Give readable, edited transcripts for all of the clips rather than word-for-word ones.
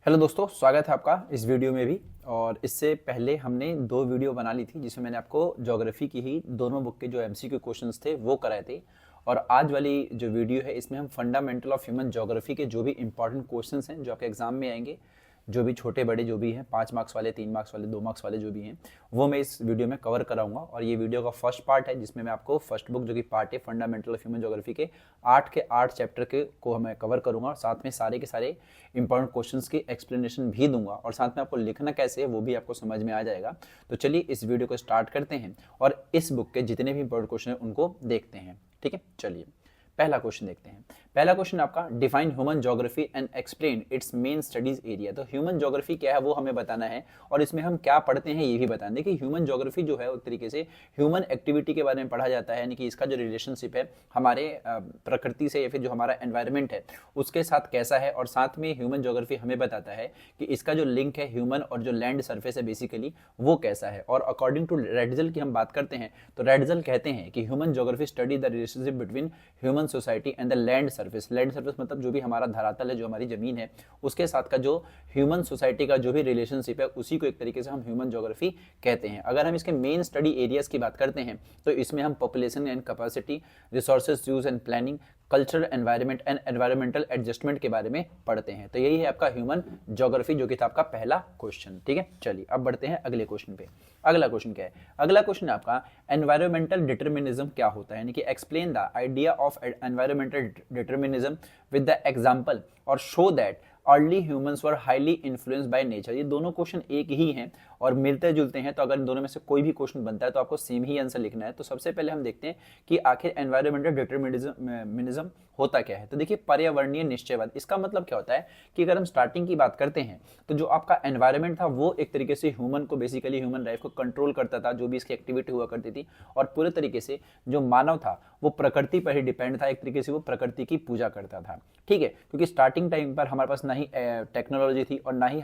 Hello दोस्तों, स्वागत है आपका इस वीडियो में भी। और इससे पहले हमने दो वीडियो बना ली थी जिसमें मैंने आपको ज्योग्राफी की ही दोनों बुक के जो एमसीक्यू क्वेश्चंस थे वो कराए थे। और आज वाली जो वीडियो है इसमें हम फंडामेंटल ऑफ ह्यूमन ज्योग्राफी के जो भी इंपॉर्टेंट क्वेश्चंस हैं जो आपके एग्जाम में आएंगे, जो भी छोटे बड़े जो भी हैं, 5 मार्क्स वाले, 3 मार्क्स वाले, 2 मार्क्स वाले जो भी हैं, वो मैं इस वीडियो में कवर कराऊंगा। और ये वीडियो का फर्स्ट पार्ट है जिसमें मैं आपको फर्स्ट बुक जो कि पार्ट है फंडामेंटल ऑफ ह्यूमन ज्योग्राफी के 8 चैप्टर के को मैं कवर करूंगा और साथ में सारे के सारे इंपॉर्टेंट क्वेश्चंस की एक्सप्लेनेशन भी दूंगा और साथ में आपको लिखना कैसे है वो भी आपको समझ में आ जाएगा। तो चलिए इस वीडियो को स्टार्ट करते हैं और इस बुक के जितने भी इंपॉर्टेंट क्वेश्चन हैं उनको देखते हैं। ठीक है, चलिए पहला क्वेश्चन देखते हैं। पहला क्वेश्चन आपका, define human geography and explain it's main studies area. तो ह्यूमन ज्योग्राफी क्या है वो हमें बताना है और इसमें हम क्या पढ़ते हैं ये भी बताना है। देखिए ह्यूमन ज्योग्राफी जो है एक तरीके से ह्यूमन एक्टिविटी के बारे में पढ़ा जाता है, यानी कि इसका जो रिलेशनशिप है हमारे प्रकृति से या फिर जो हमारा एनवायरनमेंट है उसके साथ कैसा है। और साथ में ह्यूमन ज्योग्राफी हमें बताता है कि इसका जो लिंक है ह्यूमन और जो लैंड सर्फेस है बेसिकली वो कैसा है। और अकॉर्डिंग टू रेडजल की हम बात करते हैं तो रेडजल कहते हैं कि human geography study the relationship between human society and the land surface. Land surface मतलब जो भी हमारा धरातल है, जो हमारी जमीन है, उसके साथ का जो ह्यूमन सोसाइटी का जो भी रिलेशनशिप है उसी को एक तरीके से हम ह्यूमन ज्योग्राफी कहते हैं। अगर हम इसके मेन स्टडी एरियाज की बात करते हैं तो इसमें हम population and capacity, resources use and planning, cultural environment and environmental adjustment के बारे में पढ़ते हैं। तो यही है आपका ह्यूमन ज्योग्राफी जो कि था आपका पहला क्वेश्चन। ठीक है, चलिए अब बढ़ते हैं अगले क्वेश्चन पे। अगला क्वेश्चन क्या है? अगला क्वेश्चन आपका, एनवायरमेंटल डिटर्मिनिज्म क्या होता है, यानी कि explain the idea of environmental determinism with the example और show that early humans were highly influenced by nature. ये दोनों क्वेश्चन एक ही हैं और मिलते जुलते हैं, तो अगर इन दोनों में से कोई भी क्वेश्चन बनता है तो आपको सेम ही आंसर लिखना है। तो सबसे पहले हम देखते हैं कि आखिर एनवायरमेंटल डिटर्मिनिज्म होता क्या है। तो देखिए पर्यावरणीय निश्चयवाद, इसका मतलब क्या होता है कि अगर हम स्टार्टिंग की बात करते हैं तो जो आपका एनवायरमेंट था वो एक तरीके से ह्यूमन को बेसिकली ह्यूमन लाइफ को कंट्रोल करता था, जो भी इसकी एक्टिविटी हुआ करती थी। और पूरे तरीके से जो मानव था वो प्रकृति पर ही डिपेंड था, एक तरीके से वो प्रकृति की पूजा करता था। ठीक है, क्योंकि स्टार्टिंग टाइम पर हमारे पास ना ही टेक्नोलॉजी थी और ना ही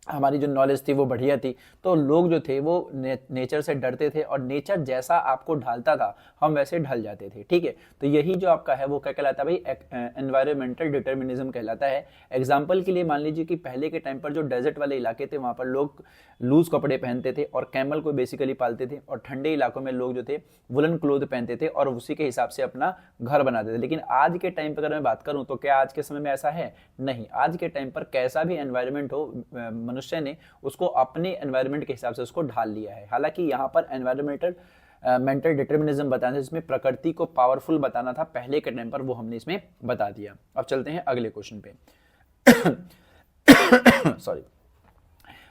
हमारी जो नॉलेज थी वो बढ़िया थी। तो लोग जो थे वो नेचर से डरते थे और नेचर जैसा आपको ढालता था हम वैसे ढल जाते थे। ठीक है, तो यही जो आपका है वो क्या कहलाता है भाई, एनवायरमेंटल डिटर्मिनिज्म कहलाता है। एग्जाम्पल के लिए मान लीजिए कि पहले के टाइम पर जो डेजर्ट वाले इलाके थे वहाँ पर लोग लूज कपड़े पहनते थे और कैमल को बेसिकली पालते थे, और ठंडे इलाकों में लोग जो थे वुलन क्लोथ पहनते थे और उसी के हिसाब से अपना घर बनाते थे। लेकिन आज के टाइम पर अगर मैं बात करूँ तो क्या आज के समय में ऐसा है? नहीं। आज के टाइम पर कैसा भी एनवायरमेंट हो, मनुष्य ने उसको अपने एनवायरनमेंट के हिसाब से उसको ढाल लिया है। हालांकि यहाँ पर एनवायरमेंटल मेंटल डिटर्मिनिज्म बताना, जिसमें प्रकृति को पावरफुल बताना था पहले के टाइम पर, वो हमने इसमें बता दिया। अब चलते हैं अगले क्वेश्चन पे। सॉरी,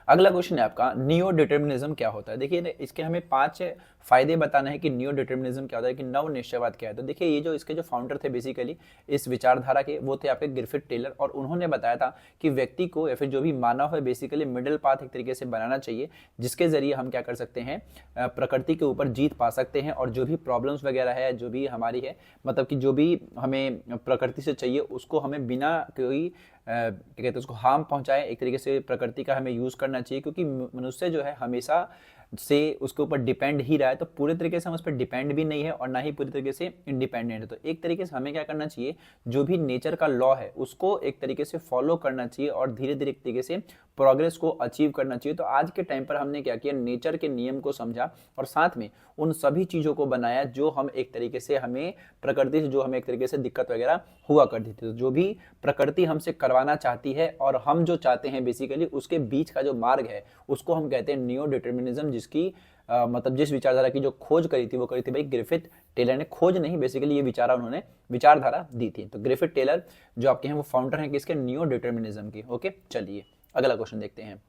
अगला क्वेश्चन है आपका, नियो डिटर्मिनिज्म क्या होता है। देखिए इसके हमें 5 फायदे बताना है कि नियो डिटर्मिनिज्म क्या होता है, कि नव निश्चयवाद क्या है। तो देखिए ये जो इसके जो फाउंडर थे बेसिकली इस विचारधारा के, वो थे आपके ग्रिफिथ टेलर, और उन्होंने बताया था कि व्यक्ति को या फिर जो भी मानव है बेसिकली मिडिल पाथ एक तरीके से बनाना चाहिए, जिसके जरिए हम क्या कर सकते हैं, प्रकृति के ऊपर जीत पा सकते हैं और जो भी प्रॉब्लम्स वगैरह है जो भी हमारी है, मतलब कि जो भी हमें प्रकृति से चाहिए उसको हमें बिना कोई क्या कहते हैं उसको हार्म पहुंचाए एक तरीके से प्रकृति का हमें यूज करना चाहिए। क्योंकि मनुष्य जो है हमेशा से उसके ऊपर डिपेंड ही रहा है, तो पूरे तरीके से हम उस पर डिपेंड भी नहीं है और ना ही पूरी तरीके से इंडिपेंडेंट है। तो एक तरीके से हमें क्या करना चाहिए, जो भी नेचर का लॉ है उसको एक तरीके से फॉलो करना चाहिए और धीरे धीरे एक तरीके से प्रोग्रेस को अचीव करना चाहिए। तो आज के टाइम पर हमने क्या किया, नेचर के नियम को समझा और साथ में उन सभी चीजों को बनाया जो हम एक तरीके से हमें प्रकृति से जो हमें एक तरीके से दिक्कत वगैरह हुआ करती थी। तो जो भी प्रकृति हमसे करवाना चाहती है और हम जो चाहते हैं बेसिकली उसके बीच का जो मार्ग है उसको हम कहते हैं नियो डिटर्मिनिज्म, जिसकी मतलब जिस विचारधारा की जो खोज करी थी वो करी थी भाई ग्रिफिथ टेलर ने। खोज नहीं, बेसिकली ये उन्होंने विचारधारा दी थी। तो ग्रिफिथ टेलर जो आपके हैं वो फाउंडर हैं किसके, नियो डिटर्मिनिज्म की। ओके, चलिए अगला क्वेश्चन देखते हैं।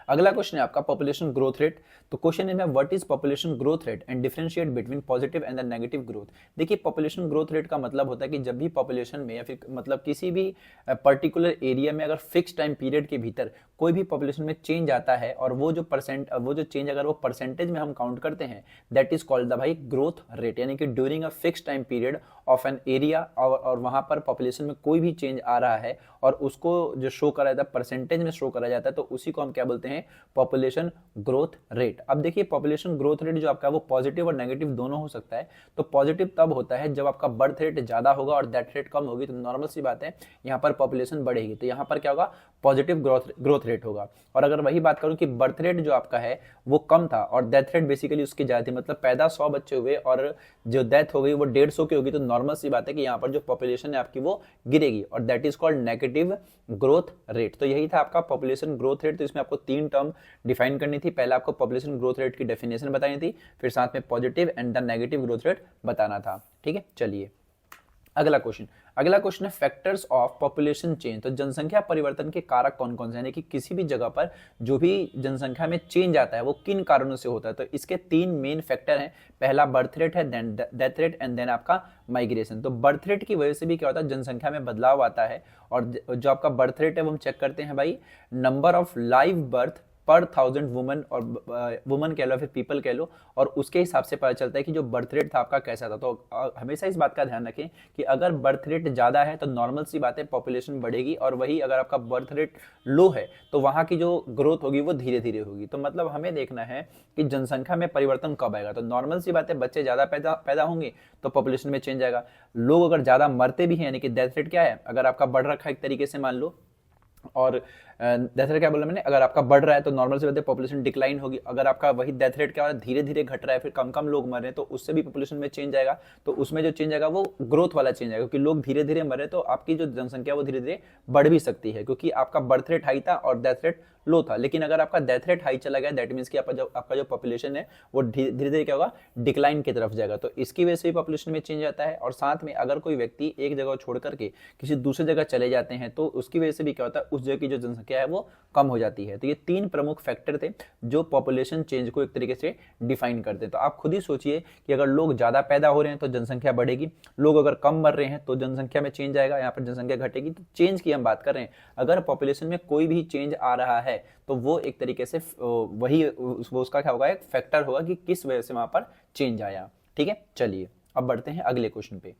अगला क्वेश्चन है आपका पॉपुलेशन ग्रोथ रेट। तो क्वेश्चन है what is population growth rate and differentiate between positive and the negative growth. देखिए पॉपुलेशन ग्रोथ रेट का मतलब होता है कि जब भी पॉपुलेशन में या फिर मतलब किसी भी पर्टिकुलर एरिया में अगर फिक्स टाइम पीरियड के भीतर कोई भी पॉपुलेशन में चेंज आता है और वो जो चेंज अगर वो परसेंटेज में हम काउंट करते हैं, दैट इज कॉल्ड द भाई ग्रोथ रेट, यानी कि during a fix time period of an area, और वहां पर पॉपुलेशन में कोई भी चेंज आ रहा है और उसको जो शो करा जाता है परसेंटेज में शो करा जाता है, तो उसी को हम क्या बोलते हैं, पॉपुलेशन ग्रोथ रेट। अब देखिए पॉपुलेशन ग्रोथ रेट जो आपका वो पॉजिटिव और नेगेटिव दोनों हो सकता है। तो पॉजिटिव तब होता है जब आपका बर्थ रेट ज्यादा होगा और डेथ रेट कम होगी, तो नॉर्मल सी बात है यहाँ पर पॉपुलेशन बढ़ेगी, तो यहाँ पर क्या होगा, पॉजिटिव ग्रोथ रेट होगा। और अगर वही बात करूं कि बर्थ रेट जो आपका है वो कम था और डेथ रेट बेसिकली उसकी ज्यादा थी, मतलब पैदा 100 बच्चे हुए और जो डेथ हो गई वो 150 की होगी, तो नॉर्मल सी बात है कि यहाँ पर जो पॉपुलेशन है आपकी वो गिरेगी, और that is called negative growth rate. तो यही था आपका पॉपुलेशन ग्रोथ रेट। तो इसमें आपको 3 टर्म डिफाइन करनी थी। पहले आपको पॉपुलेशन ग्रोथ रेट की डेफिनेशन बतानी थी, फिर साथ में positive and the negative growth rate बताना था। ठीक है, चलिए अगला क्वेश्चन है फैक्टर्स ऑफ पॉपुलेशन चेंज। तो जनसंख्या परिवर्तन के कारक कौन कौन से, यानी कि किसी भी जगह पर जो भी जनसंख्या में चेंज आता है वो किन कारणों से होता है। तो इसके 3 मेन फैक्टर हैं। पहला बर्थ रेट है, then death rate and then आपका माइग्रेशन। तो बर्थ रेट की वजह से भी क्या होता है, जनसंख्या में बदलाव आता है, और जो आपका बर्थ रेट है वो हम चेक करते हैं भाई नंबर ऑफ लाइव बर्थ पर 1000 वुमन, और वुमन कह लो फिर पीपल कह लो, और उसके हिसाब से पता चलता है कि जो बर्थ रेट था आपका कैसा था। तो हमेशा इस बात का ध्यान रखें कि अगर बर्थ रेट ज्यादा है तो नॉर्मल सी बात है पॉपुलेशन बढ़ेगी, और वही अगर आपका बर्थ रेट लो है तो वहां की जो ग्रोथ होगी वो धीरे धीरे होगी। तो मतलब हमें देखना है कि जनसंख्या में परिवर्तन कब आएगा। तो नॉर्मल सी बात है बच्चे ज्यादा पैदा होंगे तो पॉपुलेशन में चेंज आएगा। लोग अगर ज्यादा मरते भी हैं, यानी कि डेथ रेट क्या है, अगर आपका बढ़ रखा है एक तरीके से मान लो, और डेथ रेट क्या बोला मैंने, अगर आपका बढ़ रहा है तो नॉर्मल से पॉपुलेशन डिक्लाइन होगी। अगर आपका वही डेथ रेट क्या हो रहा है, धीरे धीरे घट रहा है, फिर कम कम लोग मर रहे हैं, तो उससे भी पॉपुलेशन में चेंज आएगा। तो उसमें जो चेंज आएगा वो ग्रोथ वाला चेंज आएगा, क्योंकि लोग धीरे धीरे मर रहे हैं तो आपकी जो जनसंख्या वो धीरे धीरे बढ़ भी सकती है, क्योंकि आपका बर्थ रेट हाई था और डेथ रेट लो था। लेकिन अगर आपका डेथ रेट हाई चला गया, दैट मीन्स कि आपका जो पॉपुलेशन है वो धीरे धीरे क्या होगा, डिक्लाइन की तरफ जाएगा। तो इसकी वजह से भी पॉपुलेशन में चेंज आता है। और साथ में अगर कोई व्यक्ति एक जगह छोड़ करके किसी दूसरी जगह चले जाते हैं तो उसकी वजह से भी क्या होता है, उस जगह की जो जनसंख्या है वो कम हो जाती है। तो ये 3 प्रमुख फैक्टर थे जो पॉपुलेशन चेंज को एक तरीके से डिफाइन करते हैं। तो आप खुद ही सोचिए कि अगर लोग ज्यादा पैदा हो रहे हैं तो जनसंख्या बढ़ेगी, लोग अगर कम मर रहे हैं तो जनसंख्या में चेंज आएगा, यहाँ पर जनसंख्या घटेगी। तो चेंज की हम बात कर रहे हैं, अगर पॉपुलेशन में कोई भी चेंज आ रहा है तो वो एक तरीके से वही वो उसका क्या होगा, एक फैक्टर होगा कि किस वजह से वहां पर चेंज आया। ठीक है, चलिए अब बढ़ते हैं अगले क्वेश्चन पे।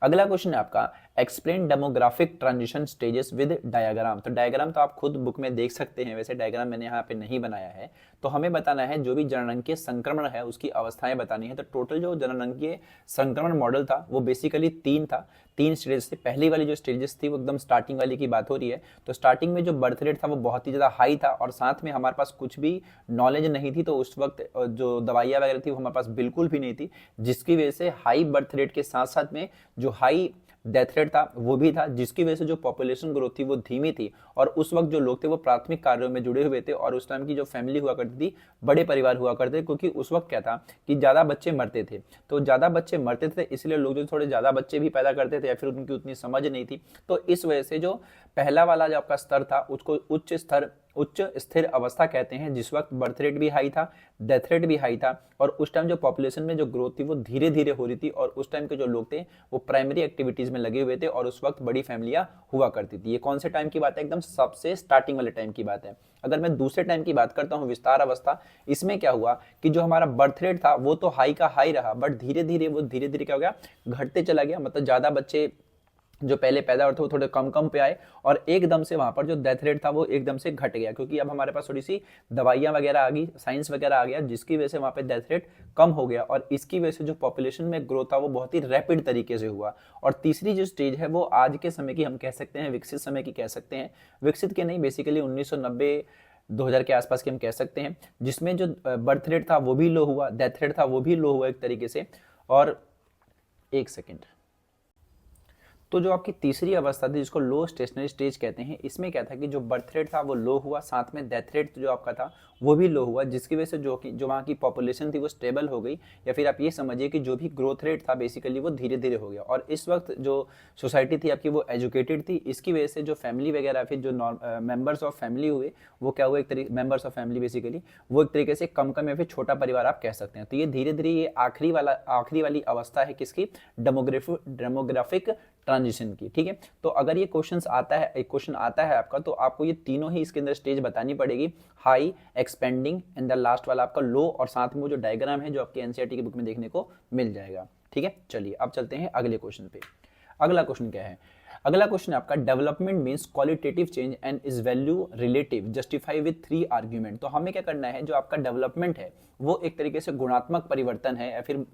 अगला क्वेश्चन है आपका explain demographic transition stages with diagram. तो डायग्राम तो आप खुद बुक में देख सकते हैं, वैसे डायग्राम मैंने यहाँ पे नहीं बनाया है। तो हमें बताना है जो भी जननांगीय संक्रमण है उसकी अवस्थाएं बतानी है। तो टोटल जो जननांगीय संक्रमण मॉडल था वो बेसिकली 3 था, 3 स्टेजेस थे। पहली वाली जो स्टेजेस थी वो एकदम स्टार्टिंग वाली की बात हो रही है। तो स्टार्टिंग में जो बर्थ रेट था वो बहुत ही ज्यादा हाई था, और साथ में हमारे पास कुछ भी नॉलेज नहीं थी। तो उस वक्त जो दवाइयाँ वगैरह थी वो हमारे पास बिल्कुल भी नहीं थी, जिसकी वजह से हाई बर्थ रेट के साथ साथ में जो हाई डेथ रेट था वो भी था, जिसकी वजह से जो पॉपुलेशन ग्रोथ थी वो धीमी थी। और उस वक्त जो लोग थे वो प्राथमिक कार्यों में जुड़े हुए थे, और उस टाइम की जो फैमिली हुआ करती थी बड़े परिवार हुआ करते थे, क्योंकि उस वक्त क्या था कि ज्यादा बच्चे मरते थे। तो ज्यादा बच्चे मरते थे इसलिए लोग जो थोड़े ज्यादा बच्चे भी पैदा करते थे, या फिर उनकी उतनी समझ नहीं थी। तो इस वजह से जो पहला वाला जो आपका स्तर था उसको उच्च स्थिर अवस्था कहते हैं, जिस वक्त बर्थ रेट भी हाई था, डेथ रेट भी हाई था, और उस टाइम जो पॉपुलेशन में जो ग्रोथ थी वो धीरे धीरे हो रही थी, और उस टाइम के जो लोग थे वो प्राइमरी एक्टिविटीज में लगे हुए थे, और उस वक्त बड़ी फैमिलियां हुआ करती थी। ये कौन से टाइम की बात है, एकदम सबसे स्टार्टिंग वाले टाइम की बात है। अगर मैं दूसरे टाइम की बात करता हूँ, विस्तार अवस्था, इसमें क्या हुआ कि जो हमारा बर्थ रेट था वो तो हाई का हाई रहा, बट धीरे धीरे क्या हो गया, घटते चला गया। मतलब ज्यादा बच्चे जो पहले पैदा हुए थे वो थोड़े कम कम पे आए, और एकदम से वहां पर जो डेथ रेट था वो एकदम से घट गया, क्योंकि अब हमारे पास थोड़ी सी दवाइयां वगैरह आ गई, साइंस वगैरह आ गया, जिसकी वजह से वहां पे डेथ रेट कम हो गया, और इसकी वजह से जो पॉपुलेशन में ग्रोथ था वो बहुत ही रैपिड तरीके से हुआ। और तीसरी जो स्टेज है वो आज के समय की हम कह सकते हैं, विकसित समय की कह सकते हैं, विकसित के नहीं, बेसिकली 1990 2000 के आसपास की हम कह सकते हैं, जिसमें जो बर्थ रेट था वो भी लो हुआ, डेथ रेट था वो भी लो हुआ एक तरीके से। और एक सेकेंड, तो जो आपकी तीसरी अवस्था थी जिसको लो स्टेशनरी स्टेज कहते हैं, इसमें क्या था कि जो बर्थ रेट था वो लो हुआ, साथ में डेथ रेट जो आपका था वो भी लो हुआ, जिसकी वजह से जो वहाँ की पॉपुलेशन थी वो स्टेबल हो गई, या फिर आप ये समझिए कि जो भी ग्रोथ रेट था बेसिकली वो धीरे धीरे हो गया। और इस वक्त जो सोसाइटी थी आपकी वो एजुकेटेड थी, इसकी वजह से जो फैमिली वगैरह फिर जो मेंबर्स ऑफ फैमिली हुए वो क्या हुआ, एक तरीके मेंबर्स ऑफ फैमिली बेसिकली वो एक तरीके से कम कम या फिर छोटा परिवार आप कह सकते हैं। तो ये धीरे धीरे ये आखिरी वाली अवस्था है किसकी, डेमोग्राफिक ट्रांजिशन की, ठीक है। तो अगर ये क्वेश्चन आता है आपका, तो आपको ये तीनों ही इसके अंदर स्टेज बतानी पड़ेगी, high, expanding and the last वाला आपका लो, और साथ में वो जो डायग्राम है जो आपके एनसीईआरटी की बुक में देखने को मिल जाएगा, ठीक है। चलिए अब चलते हैं अगले क्वेश्चन पे। अगला क्वेश्चन क्या है? अगला क्वेश्चन आपका development means qualitative change and is value relative justify with 3 argument. तो हमें क्या करना है, जो आपका डेवलपमेंट है वो एक तरीके से गुणात्मक परिवर्तन है, या फिर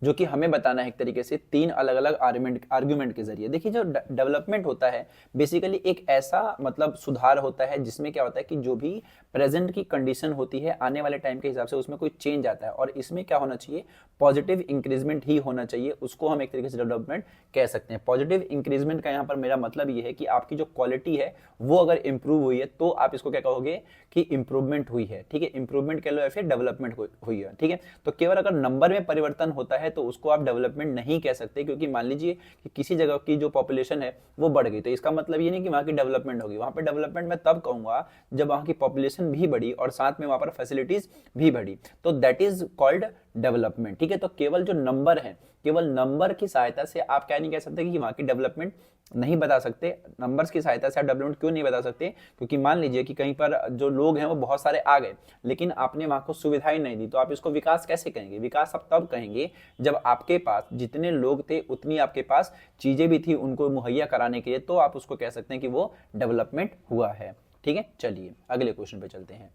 जो कि हमें बताना है एक तरीके से 3 अलग अलग आर्ग्यूमेंट के जरिए। देखिए, जो डेवलपमेंट होता है बेसिकली एक ऐसा मतलब सुधार होता है जिसमें क्या होता है कि जो भी प्रेजेंट की कंडीशन होती है आने वाले टाइम के हिसाब से उसमें कोई चेंज आता है, और इसमें क्या होना चाहिए, पॉजिटिव इंक्रीजमेंट ही होना चाहिए, उसको हम एक तरीके से डेवलपमेंट कह सकते हैं। पॉजिटिव इंक्रीजमेंट का यहाँ पर मेरा मतलब ये है कि आपकी जो क्वालिटी है वो अगर इंप्रूव हुई है तो आप इसको क्या कहोगे कि इंप्रूवमेंट हुई है, ठीक है। इंप्रूवमेंट कह लो या फिर डेवलपमेंट हुई है, ठीक है। तो केवल अगर नंबर में परिवर्तन होता है तो उसको आप डेवलपमेंट नहीं कह सकते, क्योंकि मान लीजिए कि किसी जगह की जो पॉपुलेशन है वो बढ़ गई, तो इसका मतलब ये नहीं कि वहां की डेवलपमेंट होगी। वहां पर डेवलपमेंट मैं तब कहूंगा जब वहां की पॉपुलेशन भी बढ़ी और साथ में वहां पर फैसिलिटीज भी बढ़ी, तो दैट इज कॉल्ड डेवलपमेंट, ठीक है। तो केवल जो नंबर है, केवल नंबर की सहायता से आप क्या नहीं कह सकते कि वहां की डेवलपमेंट नहीं बता सकते। नंबर्स की सहायता से आप डेवलपमेंट क्यों नहीं बता सकते? क्योंकि मान लीजिए कि कहीं पर जो लोग हैं वो बहुत सारे आ गए, लेकिन आपने वहां को सुविधाएं नहीं दी, तो आप इसको विकास कैसे कहेंगे? विकास आप तब कहेंगे जब आपके पास जितने लोग थे उतनी आपके पास चीजें भी थी उनको मुहैया कराने के लिए, तो आप उसको कह सकते हैं कि वो डेवलपमेंट हुआ है, ठीक है। चलिए अगले क्वेश्चन पे चलते हैं।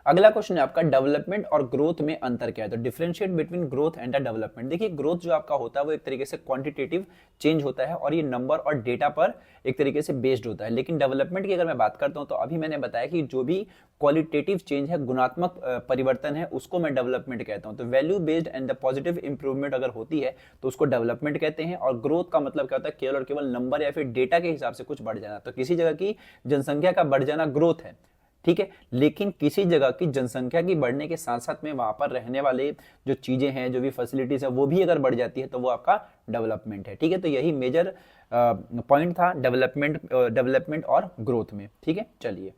अगला क्वेश्चन है आपका डेवलपमेंट और ग्रोथ में अंतर क्या है? तो differentiate between growth and development. देखिए, ग्रोथ जो आपका होता है वो एक तरीके से क्वांटिटेटिव चेंज होता है और ये नंबर और डेटा पर एक तरीके से बेस्ड होता है, लेकिन डेवलपमेंट की अगर मैं बात करता हूं तो अभी मैंने बताया कि जो भी क्वालिटेटिव चेंज है, गुणात्मक परिवर्तन है, उसको मैं डेवलपमेंट कहता हूं। तो value based and the positive improvement अगर होती है तो उसको डेवलपमेंट कहते हैं। और ग्रोथ का मतलब क्या होता है? केवल और केवल नंबर या फिर डेटा के हिसाब से कुछ बढ़ जाना। तो किसी जगह की जनसंख्या का बढ़ जाना ग्रोथ है, ठीक है, लेकिन किसी जगह की जनसंख्या की बढ़ने के साथ साथ में वहां पर रहने वाले जो चीजें हैं, जो भी फैसिलिटीज है, वो भी अगर बढ़ जाती है तो वो आपका डेवलपमेंट है, ठीक है। तो यही मेजर पॉइंट था डेवलपमेंट और ग्रोथ में, ठीक है। चलिए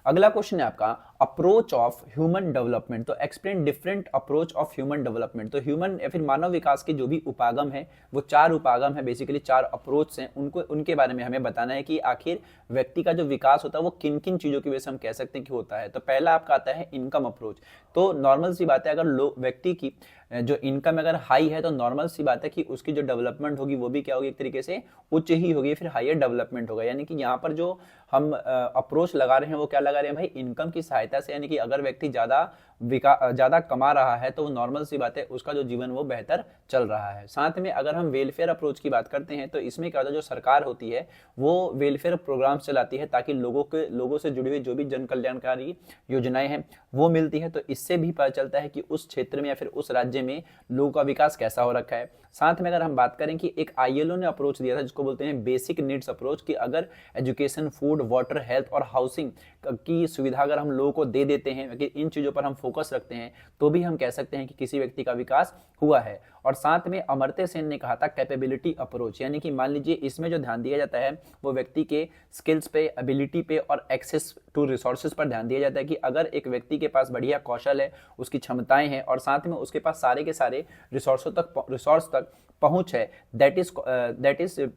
अगला क्वेश्चन है आपका अप्रोच ऑफ ह्यूमन डेवलपमेंट। तो explain different approach of human development. तो ह्यूमन या फिर मानव विकास के जो भी उपागम है वो 4 उपागम है, बेसिकली 4 अप्रोच हैं, उनके बारे में हमें बताना है कि आखिर व्यक्ति का जो विकास होता है वो किन किन चीजों की वजह से हम कह सकते हैं कि होता है। तो पहला आपका आता है इनकम अप्रोच। तो नॉर्मल सी बात है, अगर व्यक्ति की जो इनकम अगर हाई है तो नॉर्मल सी बात है कि उसकी जो डेवलपमेंट होगी वो भी क्या होगी, एक तरीके से उच्च ही होगी, फिर हायर डेवलपमेंट होगा। यानी कि यहाँ पर जो हम अप्रोच लगा रहे हैं वो क्या लगा रहे हैं भाई, इनकम की सहायता से। यानी कि अगर व्यक्ति ज्यादा कमा रहा है तो नॉर्मल सी बात है उसका जो जीवन वो बेहतर चल रहा है। साथ में अगर हम वेलफेयर अप्रोच की बात करते हैं तो इसमें क्या होता है, जो सरकार होती है वो वेलफेयर प्रोग्राम्स चलाती है ताकि लोगों से जुड़ी हुई जो भी जन कल्याणकारी योजनाएं हैं वो मिलती है। तो इससे भी पता चलता है कि उस क्षेत्र में या फिर उस राज्य में लोगों का विकास कैसा हो रखा है। साथ में अगर हम बात करें कि एक आईएलओ ने अप्रोच दिया था जिसको बोलते हैं बेसिक नीड्स अप्रोच, कि अगर एजुकेशन, फूड, वाटर, हेल्थ और हाउसिंग की सुविधा अगर हम लोगों को दे देते हैं, अगर इन चीजों पर हम फोकस रखते हैं तो भी हम कह सकते हैं कि किसी व्यक्ति का विकास हुआ है। और साथ में अमर्त्य सेन ने कहा था कैपेबिलिटी अप्रोच, यानी कि मान लीजिए इसमें जो ध्यान दिया जाता है वो व्यक्ति के स्किल्स पे, एबिलिटी पे और एक्सेस टू रिसोर्सेज पर ध्यान दिया जाता है कि अगर एक व्यक्ति के पास बढ़िया कौशल है, उसकी क्षमताएं हैं और साथ में उसके पास सारे के सारे रिसोर्स तक पहुंच है, that is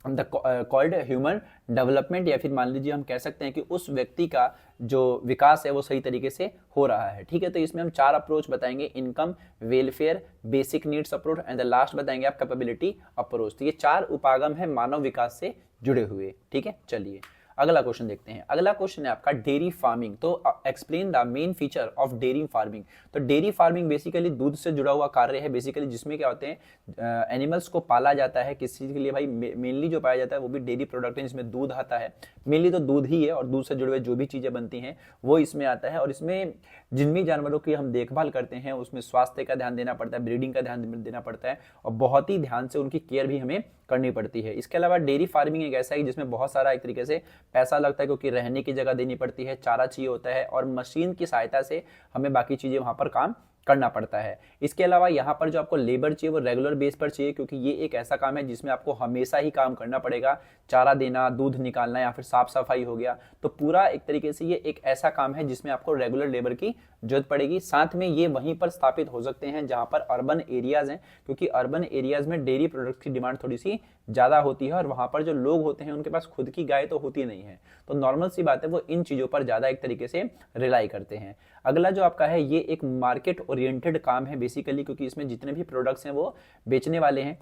called human development. या फिर मान लीजिए हम कह सकते हैं कि उस व्यक्ति का जो विकास है वो सही तरीके से हो रहा है, ठीक है। तो इसमें हम 4 अप्रोच बताएंगे, income, welfare, basic needs approach and the last बताएंगे आप कैपेबिलिटी अप्रोच। तो ये 4 उपागम है मानव विकास से जुड़े हुए, ठीक है। चलिए अगला क्वेश्चन देखते हैं। अगला क्वेश्चन है आपका डेयरी फार्मिंग। तो explain the main feature of dairy farming. तो डेयरी फार्मिंग बेसिकली दूध से जुड़ा हुआ कार्य है, बेसिकली जिसमें क्या होते हैं एनिमल्स को पाला जाता है। किस चीज के लिए भाई? मेनली जो पाया जाता है वो भी डेयरी प्रोडक्ट है जिसमें दूध आता है। मेनली तो दूध ही है और दूध से जुड़े हुए जो भी चीजें बनती हैं वो इसमें आता है। और इसमें जिन भी जानवरों की हम देखभाल करते हैं उसमें स्वास्थ्य का ध्यान देना पड़ता है, ब्रीडिंग का ध्यान देना पड़ता है और बहुत ही ध्यान से उनकी केयर भी हमें करनी पड़ती है। इसके अलावा डेयरी फार्मिंग एक ऐसा है जिसमें बहुत सारा एक तरीके से पैसा लगता है, क्योंकि रहने की जगह देनी पड़ती है, चारा चाहिए होता है और मशीन की सहायता से हमें बाकी चीजें वहां पर काम करना पड़ता है। इसके अलावा यहाँ पर जो आपको लेबर चाहिए वो रेगुलर बेस पर चाहिए, क्योंकि ये एक ऐसा काम है जिसमें आपको हमेशा ही काम करना पड़ेगा। चारा देना, दूध निकालना या फिर साफ सफाई हो गया, तो पूरा एक तरीके से ये एक ऐसा काम है जिसमें आपको रेगुलर लेबर की जरूरत पड़ेगी। साथ में ये वहीं पर स्थापित हो सकते हैं जहां पर अर्बन एरियाज हैं, क्योंकि अर्बन एरियाज में डेयरी प्रोडक्ट्स की डिमांड थोड़ी सी ज्यादा होती है और वहां पर जो लोग होते हैं उनके पास खुद की गाय तो होती नहीं है, तो नॉर्मल सी बात है वो इन चीजों पर ज्यादा एक तरीके से रिलाई करते हैं। अगला जो आपका है ये एक मार्केट ओरिएंटेड काम है बेसिकली, क्योंकि इसमें जितने भी प्रोडक्ट्स हैं वो बेचने वाले हैं,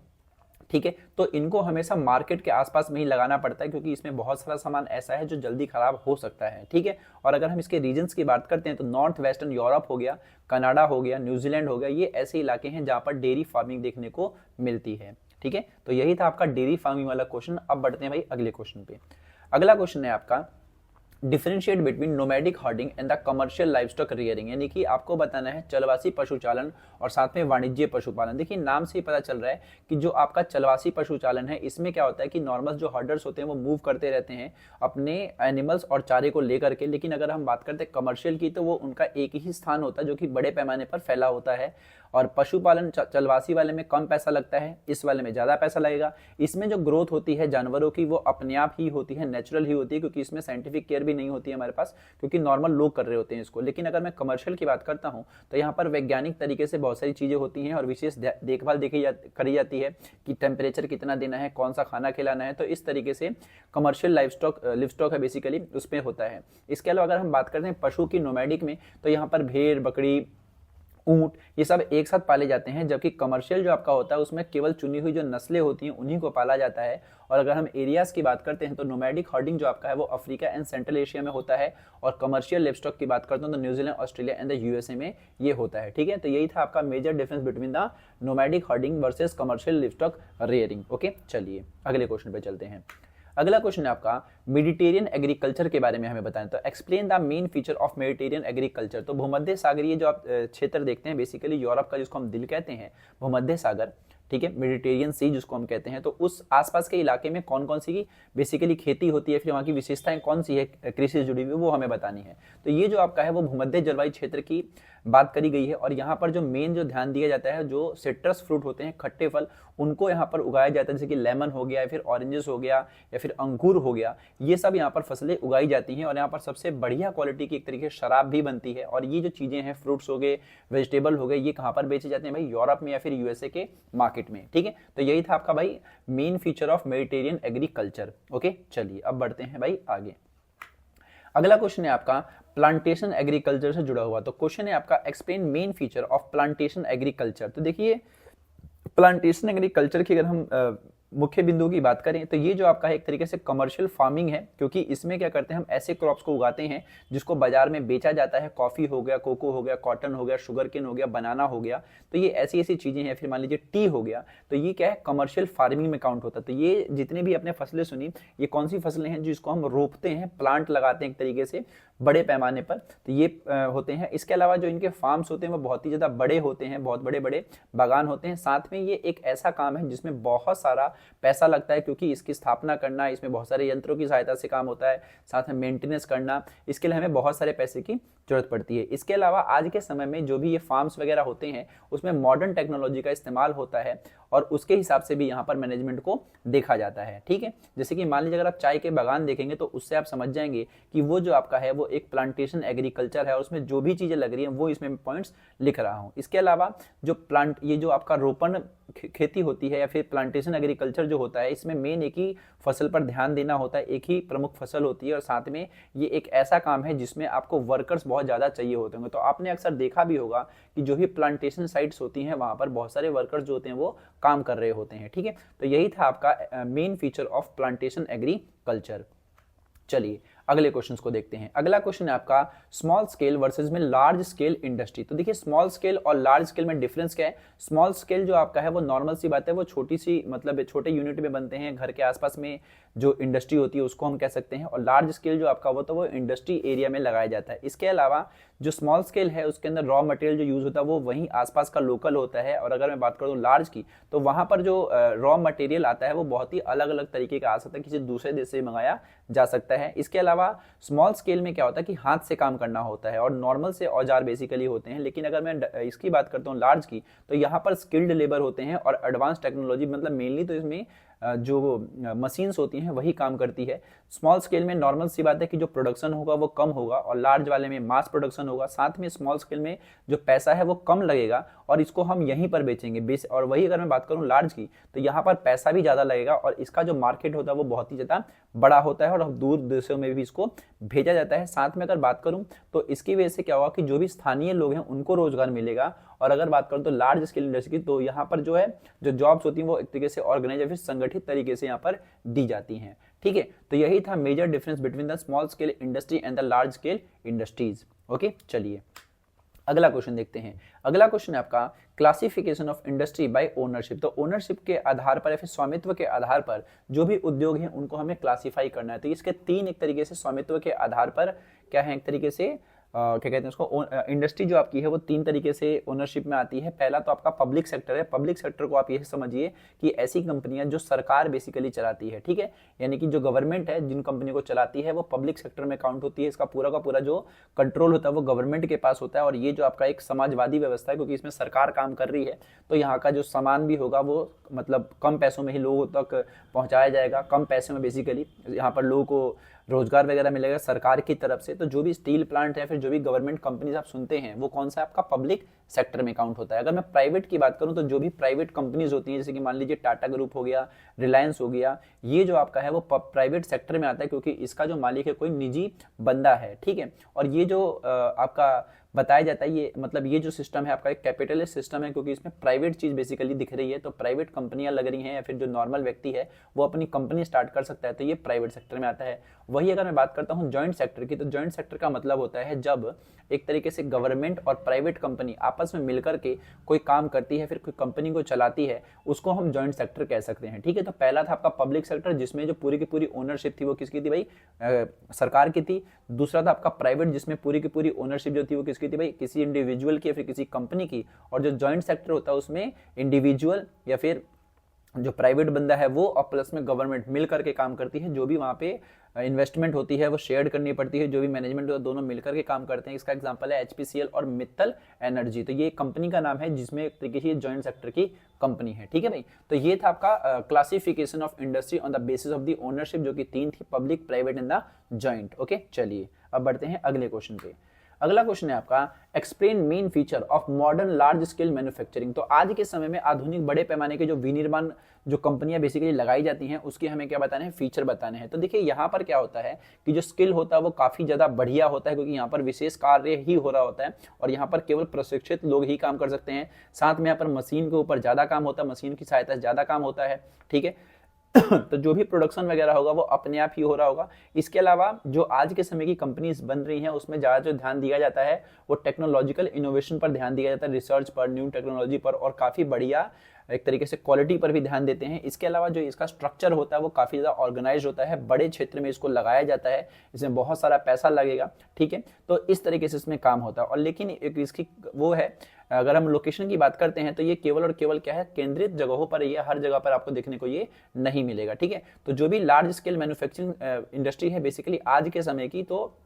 ठीक है। तो इनको हमेशा मार्केट के आसपास में ही लगाना पड़ता है, क्योंकि इसमें बहुत सारा सामान ऐसा है जो जल्दी खराब हो सकता है, ठीक है। और अगर हम इसके रीजन्स की बात करते हैं तो नॉर्थ वेस्टर्न यूरोप हो गया, कनाडा हो गया, न्यूजीलैंड हो गया, ये ऐसे इलाके हैं जहां पर डेयरी फार्मिंग देखने को मिलती है, ठीक है। तो यही था आपका डेयरी फार्मिंग वाला क्वेश्चन। अब बढ़ते हैं भाई अगले क्वेश्चन पे। अगला क्वेश्चन है आपका differentiate between nomadic herding and the commercial livestock rearing, यानी कि आपको बताना है चलवासी पशुचालन और साथ में वाणिज्य पशुपालन। देखिए नाम से ही पता चल रहा है कि जो आपका चलवासी पशुचालन है इसमें क्या होता है कि नॉर्मल जो हर्डर्स होते हैं वो मूव करते रहते हैं अपने एनिमल्स और चारे को लेकर के, लेकिन अगर हम बात करते हैं कमर्शियल की तो वो उनका एक ही स्थान होता है जो कि बड़े पैमाने पर फैला होता है। और पशुपालन चलवासी वाले में कम पैसा लगता है, इस वाले में ज्यादा पैसा लगेगा। इसमें जो ग्रोथ होती है जानवरों की वो अपने आप ही होती है, नेचुरल ही होती है, क्योंकि इसमें साइंटिफिक केयर भी नहीं होती है हमारे पास, क्योंकि नॉर्मल लोग कर रहे होते हैं इसको। लेकिन अगर मैं कमर्शियल की बात करता हूं तो यहाँ पर वैज्ञानिक तरीके से बहुत सारी चीजें होती हैं और विशेष देखभाल करी जाती है कि टेम्परेचर कितना देना है, कौन सा खाना खिलाना है, तो इस तरीके से कमर्शियल लिवस्टॉक है बेसिकली उसमें होता है। इसके अलावा अगर हम बात करते हैं पशु की नोमैडिक में तो यहाँ पर भेड़, बकरी, ऊंट ये सब एक साथ पाले जाते हैं, जबकि कमर्शियल जो आपका होता है उसमें केवल चुनी हुई जो नस्लें होती हैं उन्हीं को पाला जाता है। और अगर हम एरियाज की बात करते हैं तो नोमैडिक हर्डिंग जो आपका है वो अफ्रीका एंड सेंट्रल एशिया में होता है, और कमर्शियल लिवस्टॉक की बात करते हैं तो New Zealand, Australia and the USA में ये होता है, ठीक है। तो यही था आपका major difference between the nomadic herding versus commercial livestock rearing. Okay, चलिए अगले क्वेश्चन पे चलते हैं। अगला क्वेश्चन है आपका मेडिटेरियन एग्रीकल्चर के बारे में हमें बताएं, तो explain the main feature of Mediterranean agriculture. तो भूमध्य सागरीय जो आप क्षेत्र देखते हैं बेसिकली यूरोप का जिसको हम दिल कहते हैं, भूमध्य सागर, ठीक है, मेडिटेरियन सी जिसको हम कहते हैं, तो उस आसपास के इलाके में कौन कौन सी बेसिकली खेती होती है, फिर वहाँ की विशेषताएं कौन सी है कृषि से जुड़ी हुई, वो हमें बतानी है। तो ये जो आपका है वो भूमध्य जलवायु क्षेत्र की बात करी गई है, और यहाँ पर जो मेन जो ध्यान दिया जाता है जो सिट्रस फ्रूट होते हैं, खट्टे फल, उनको यहाँ पर उगाया जाता है, जैसे कि लेमन हो गया या फिर ऑरेंजेस हो गया या फिर अंगूर हो गया, ये सब यहाँ पर फसलें उगाई जाती हैं। और यहाँ पर सबसे बढ़िया क्वालिटी की एक तरीके से शराब भी बनती है। और ये जो चीजें हैं, फ्रूट्स हो गए, वेजिटेबल हो गए, ये कहाँ पर बेचे जाते हैं भाई, यूरोप में या फिर यूएसए के मार्केट में, ठीक है। तो यही था आपका भाई main feature of Mediterranean agriculture. Okay, चलिए अब बढ़ते हैं भाई आगे। अगला क्वेश्चन है आपका प्लांटेशन एग्रीकल्चर से जुड़ा हुआ। तो क्वेश्चन है आपका explain main feature of plantation agriculture. तो देखिए प्लांटेशन एग्रीकल्चर की अगर हम मुख्य बिंदु की बात करें तो ये जो आपका है एक तरीके से कमर्शियल फार्मिंग है, क्योंकि इसमें क्या करते हैं हम ऐसे क्रॉप्स को उगाते हैं जिसको बाजार में बेचा जाता है। कॉफी हो गया, कोको हो गया, कॉटन हो गया, शुगर केन हो गया, बनाना हो गया, तो ये ऐसी ऐसी चीजें हैं। फिर मान लीजिए टी हो गया, तो ये क्या है कमर्शियल फार्मिंग में काउंट होता है। तो ये जितने भी अपने फसलें सुनी, ये कौन सी फसलें हैं जिसको हम रोपते हैं, प्लांट लगाते हैं एक तरीके से बड़े पैमाने पर, तो ये होते हैं। इसके अलावा जो इनके फार्म्स होते हैं वो बहुत ही ज्यादा बड़े होते हैं, बहुत बड़े बड़े बागान होते हैं। साथ में ये एक ऐसा काम है जिसमें बहुत सारा पैसा लगता है, क्योंकि इसकी स्थापना करना, इसमें बहुत सारे यंत्रों की सहायता से काम होता है, साथ में मेंटेनेंस करना, इसके लिए हमें बहुत सारे पैसे की जरूरत पड़ती है। इसके अलावा आज के समय में जो भी ये फार्म्स वगैरह होते हैं उसमें मॉडर्न टेक्नोलॉजी का इस्तेमाल होता है, और उसके हिसाब से भी यहाँ पर मैनेजमेंट को देखा जाता है, ठीक है। जैसे कि मान लीजिए अगर आप चाय के बागान देखेंगे तो उससे आप समझ जाएंगे कि वो जो आपका है वो एक प्लांटेशन एग्रीकल्चर है, और उसमें जो भी चीजें लग रही हैं वो इसमें पॉइंट्स लिख रहा हूं। इसके अलावा जो ये जो आपका रोपण खेती होती है या फिर प्लांटेशन एग्रीकल्चर जो होता है, इसमें मेन एक ही फसल पर ध्यान देना होता है, एक ही प्रमुख फसल होती है, और साथ में ये एक ऐसा काम है जिसमें आपको वर्कर्स बहुत ज्यादा चाहिए होते होंगे। तो आपने अक्सर देखा भी होगा कि जो भी प्लांटेशन साइट्स होती हैं वहां पर बहुत सारे वर्कर्स जो होते हैं वो काम कर रहे होते हैं, ठीक है। तो यही था आपका main feature of plantation agriculture. चलिए अगले क्वेश्चंस को देखते हैं। अगला क्वेश्चन है आपका स्मॉल स्केल वर्सेस में लार्ज स्केल इंडस्ट्री। तो देखिए स्मॉल स्केल और लार्ज स्केल में डिफरेंस क्या है। स्मॉल स्केल जो आपका है वो नॉर्मल सी बात है, वो छोटी सी मतलब छोटे यूनिट में बनते हैं, घर के आसपास में जो इंडस्ट्री होती है उसको हम कह सकते हैं। और लार्ज स्केल जो आपका वो इंडस्ट्री एरिया में लगाया जाता है। इसके अलावा जो स्मॉल स्केल है उसके अंदर रॉ मटेरियल जो यूज होता है वो वहीं आसपास का लोकल होता है। और अगर मैं बात करूँ लार्ज की, तो वहां पर जो रॉ मटेरियल आता है वो बहुत ही अलग अलग तरीके का आ सकता है, किसी दूसरे देश से मंगाया जा सकता है। इसके अलावा अलावा स्मॉल स्केल में क्या होता है कि हाथ से काम करना होता है और नॉर्मल से औजार बेसिकली होते हैं। लेकिन अगर मैं इसकी बात करता हूँ लार्ज की, तो यहाँ पर स्किल्ड लेबर होते हैं और एडवांस टेक्नोलॉजी, मतलब मेनली तो इसमें जो मशीन्स होती हैं वही काम करती है। स्मॉल स्केल में नॉर्मल सी बात है कि जो प्रोडक्शन होगा वो कम होगा और लार्ज वाले में मास प्रोडक्शन होगा। साथ में स्मॉल स्केल में जो पैसा है वो कम लगेगा और इसको हम यहीं पर बेचेंगे। और वही अगर मैं बात करूं लार्ज की, तो यहाँ पर पैसा भी ज़्यादा लगेगा और इसका जो मार्केट होता है वो बहुत ही ज़्यादा बड़ा होता है और दूर देशों में भी इसको भेजा जाता है। साथ में अगर बात करूं तो इसकी वजह से क्या होगा कि जो भी स्थानीय लोग हैं उनको रोजगार मिलेगा। और अगर बात करूं तो लार्ज स्केल इंडस्ट्री की, तो यहाँ पर जो है जो जॉब्स होती हैं वो एक तरीके से ऑर्गेनाइज या फिर संगठित तरीके से यहाँ पर दी जाती हैं। ठीक है, तो यही था major difference between the small scale industry and the large scale industries. Okay, चलिए अगला क्वेश्चन देखते हैं। अगला क्वेश्चन है आपका classification of industry by ownership. तो ओनरशिप के आधार पर या फिर स्वामित्व के आधार पर जो भी उद्योग हैं उनको हमें क्लासिफाई करना है। तो इसके तीन एक तरीके से स्वामित्व के आधार पर क्या है, एक तरीके से क्या कहते हैं उसको, इंडस्ट्री जो आपकी है वो तीन तरीके से ओनरशिप में आती है। पहला तो आपका पब्लिक सेक्टर है। पब्लिक सेक्टर को आप ये समझिए कि ऐसी कंपनियां जो सरकार बेसिकली चलाती है। ठीक है, यानी कि जो गवर्नमेंट है जिन कंपनी को चलाती है वो पब्लिक सेक्टर में काउंट होती है। इसका पूरा का पूरा जो कंट्रोल होता है वो गवर्नमेंट के पास होता है और ये जो आपका एक समाजवादी व्यवस्था है, क्योंकि इसमें सरकार काम कर रही है तो यहाँ का जो सामान भी होगा वो मतलब कम पैसों में ही लोगों तक पहुंचाया जाएगा। कम पैसे में बेसिकली यहाँ पर लोगों को रोजगार वगैरह मिलेगा सरकार की तरफ से। तो जो भी स्टील प्लांट है फिर जो भी गवर्नमेंट कंपनीज आप सुनते हैं वो कौन सा आपका पब्लिक सेक्टर में काउंट होता है। अगर मैं प्राइवेट की बात करूं तो जो भी प्राइवेट कंपनीज होती हैं, जैसे कि मान लीजिए टाटा ग्रुप हो गया, रिलायंस हो गया, ये जो आपका है वो प्राइवेट सेक्टर में आता है क्योंकि इसका जो मालिक है कोई निजी बंदा है। ठीक है, और ये जो आपका बताया जाता है, ये मतलब ये जो सिस्टम है आपका एक कैपिटलिस्ट सिस्टम है क्योंकि इसमें प्राइवेट चीज बेसिकली दिख रही है। तो प्राइवेट कंपनियां लग रही हैं या फिर जो नॉर्मल व्यक्ति है वो अपनी कंपनी स्टार्ट कर सकता है, तो ये प्राइवेट सेक्टर में आता है। वही अगर मैं बात करता हूँ जॉइंट सेक्टर की, तो जॉइंट सेक्टर का मतलब होता है जब एक तरीके से गवर्नमेंट और प्राइवेट कंपनी आपस में मिलकर के कोई काम करती है, फिर कोई कंपनी को चलाती है, उसको हम जॉइंट सेक्टर कह सकते हैं। ठीक है, तो पहला था आपका पब्लिक सेक्टर जिसमें जो पूरी की पूरी ओनरशिप थी वो किसकी थी भाई, सरकार की थी। दूसरा था आपका प्राइवेट जिसमें पूरी की पूरी ओनरशिप जो थी वो किसकी थी भाई, किसी इंडिविजुअल की या फिर किसी कंपनी की। और जो जॉइंट सेक्टर होता है उसमें इंडिविजुअल या फिर जो प्राइवेट बंदा है वो और प्लस में गवर्नमेंट मिल करके काम करती है। जो भी वहां पे इन्वेस्टमेंट होती है वो शेयर करनी पड़ती है, जो भी मैनेजमेंट होता है दोनों मिलकर के काम करते हैं। इसका एग्जांपल है एचपीसीएल और मित्तल एनर्जी। तो ये कंपनी का नाम है जिसमें एक तरीके से जॉइंट सेक्टर की कंपनी है। ठीक है भाई, तो ये था आपका classification of industry on the basis of the ownership, जो कि तीन थी, public, private and the joint. Okay, चलिए अब बढ़ते हैं अगले क्वेश्चन पे। अगला क्वेश्चन है आपका explain main feature of modern large scale manufacturing. तो आज के समय में आधुनिक बड़े पैमाने के जो विनिर्माण जो कंपनियां बेसिकली लगाई जाती हैं उसके हमें क्या बताने हैं, फीचर बताने हैं। तो देखिए यहाँ पर क्या होता है कि जो स्किल होता है वो काफी ज्यादा बढ़िया होता है क्योंकि यहाँ पर विशेष कार्य ही हो रहा होता है और यहाँ पर केवल प्रशिक्षित लोग ही काम कर सकते हैं। साथ में यहाँ पर मशीन के ऊपर ज्यादा काम होता है, मशीन की सहायता से ज्यादा काम होता है। ठीक है, तो जो भी प्रोडक्शन वगैरह होगा वो अपने आप ही हो रहा होगा। इसके अलावा जो आज के समय की कंपनीज बन रही हैं उसमें ज़्यादा जो ध्यान दिया जाता है वो टेक्नोलॉजिकल इनोवेशन पर ध्यान दिया जाता है, रिसर्च पर, न्यू टेक्नोलॉजी पर और काफ़ी बढ़िया एक तरीके से क्वालिटी पर भी ध्यान देते हैं। इसके अलावा जो इसका स्ट्रक्चर होता है वो काफ़ी ज़्यादा ऑर्गेनाइज होता है, बड़े क्षेत्र में इसको लगाया जाता है, इसमें बहुत सारा पैसा लगेगा। ठीक है, तो इस तरीके से इसमें काम होता है। और लेकिन एक इसकी वो है, अगर हम लोकेशन की बात करते हैं तो ये केवल और केवल क्या है, केंद्रित जगहों पर, ये हर जगह पर आपको देखने को ये नहीं मिलेगा। ठीक है, तो जो भी लार्ज स्केल मैन्युफैक्चरिंग इंडस्ट्री है बेसिकली आज के समय की, तो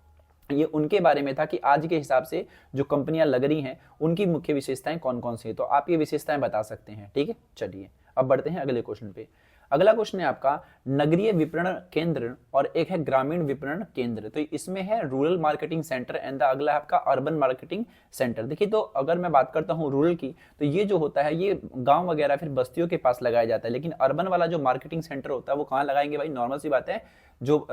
ये उनके बारे में था कि आज के हिसाब से जो कंपनियां लग रही हैं उनकी मुख्य विशेषताएं कौन कौन सी है, तो आप ये विशेषताएं बता सकते हैं। ठीक है, चलिए अब बढ़ते हैं अगले क्वेश्चन पे। अगला क्वेश्चन है आपका नगरीय विपणन केंद्र और एक है ग्रामीण विपणन केंद्र। तो इसमें है रूरल मार्केटिंग सेंटर एंड अगला है आपका अर्बन मार्केटिंग सेंटर। देखिए, तो अगर मैं बात करता हूँ रूरल की, तो ये जो होता है ये गांव वगैरह फिर बस्तियों के पास लगाया जाता है। लेकिन अर्बन वाला जो मार्केटिंग सेंटर होता है वो कहाँ लगाएंगे भाई, नॉर्मल सी बात है, जो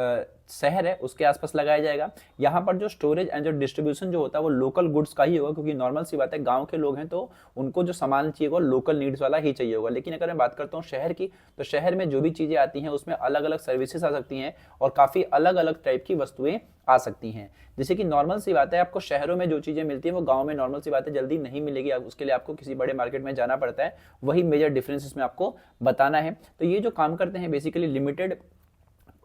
शहर है उसके आसपास लगाया जाएगा। यहाँ पर जो स्टोरेज एंड जो डिस्ट्रीब्यूशन जो होता है वो लोकल गुड्स का ही होगा क्योंकि नॉर्मल सी बात है गांव के लोग हैं तो उनको जो सामान चाहिए वो लोकल नीड्स वाला ही चाहिए होगा। लेकिन अगर मैं बात करता हूँ शहर की, तो शहर में जो भी चीजें आती हैं उसमें अलग अलग सर्विसेज आ सकती हैं और काफी अलग अलग टाइप की वस्तुएं आ सकती हैं। जैसे कि नॉर्मल सी बात है आपको शहरों में जो चीजें मिलती है वो गांव में नॉर्मल सी बात है जल्दी नहीं मिलेगी, उसके लिए आपको किसी बड़े मार्केट में जाना पड़ता है। वही मेजर डिफरेंस इसमें आपको बताना है। तो ये जो काम करते हैं बेसिकली लिमिटेड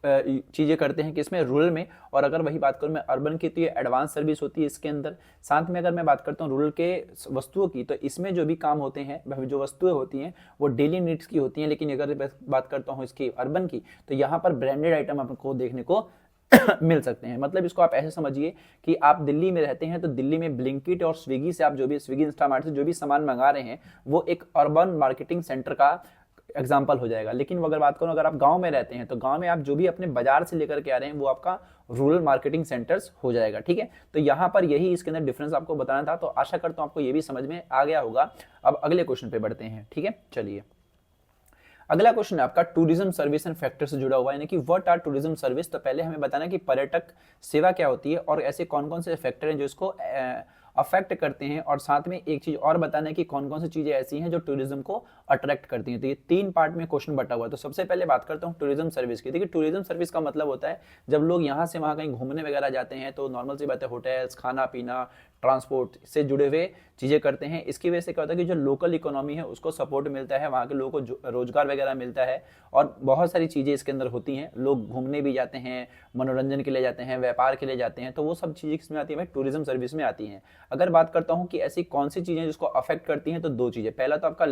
चीजें करते हैं कि इसमें रूरल में, और अगर वही बात करूं मैं अर्बन की तो ये एडवांस सर्विस होती है इसके अंदर। साथ में अगर मैं बात करता हूं रूरल के वस्तुओं की, तो इसमें जो भी काम होते हैं जो वस्तुएं होती हैं वो डेली नीड्स की होती हैं। लेकिन अगर बात करता हूं इसकी अर्बन की, तो यहाँ पर ब्रांडेड आइटम आपको देखने को मिल सकते हैं। मतलब इसको आप ऐसे समझिए कि आप दिल्ली में रहते हैं तो दिल्ली में ब्लिंकिट और स्विगी से आप जो भी स्विगी इंस्टामार्ट से जो भी सामान मंगा रहे हैं वो एक अर्बन मार्केटिंग सेंटर का एग्जाम्पल हो जाएगा। लेकिन अगर बात करूं अगर आप गांव में रहते हैं तो गांव में आप जो भी अपने बाजार से लेकर के आ रहे हैं वो आपका रूरल मार्केटिंग सेंटर्स हो जाएगा। ठीक है, तो यहां पर यही इसके अंदर डिफरेंस आपको बताना था। तो आशा करता हूं आपको ये भी समझ में आ गया होगा। अब अगले क्वेश्चन पे बढ़ते हैं। ठीक है, चलिए अगला क्वेश्चन है आपका टूरिज्म सर्विस एंड फैक्टर से जुड़ा हुआ है, यानी कि व्हाट आर टूरिज्म सर्विस। तो पहले हमें बताना कि पर्यटक सेवा क्या होती है और ऐसे कौन कौन से फैक्टर हैं जो इसको अफेक्ट करते हैं, और साथ में एक चीज और बताना है कि कौन कौन सी चीजें ऐसी हैं जो टूरिज्म को अट्रैक्ट करती हैं। तो ये 3 पार्ट में क्वेश्चन बटा हुआ है। तो सबसे पहले बात करता हूँ टूरिज्म सर्विस की। देखिए टूरिज्म सर्विस का मतलब होता है जब लोग यहाँ से वहाँ कहीं घूमने वगैरह जाते हैं तो नॉर्मल सी बात है होटल्स, खाना पीना, ट्रांसपोर्ट से जुड़े हुए चीजें करते हैं। इसकी वजह से क्या होता है कि जो लोकल इकोनॉमी है उसको सपोर्ट मिलता है, वहाँ के लोगों को रोजगार वगैरह मिलता है और बहुत सारी चीजें इसके अंदर होती हैं। लोग घूमने भी जाते हैं, मनोरंजन के लिए जाते हैं, व्यापार के लिए जाते हैं, तो वो सब चीजें किसमें आती है भाई, टूरिज्म सर्विस में आती हैं। अगर बात करता हूँ कि ऐसी कौन सी चीजें जिसको अफेक्ट करती हैं तो 2 चीजें। पहला तो आपका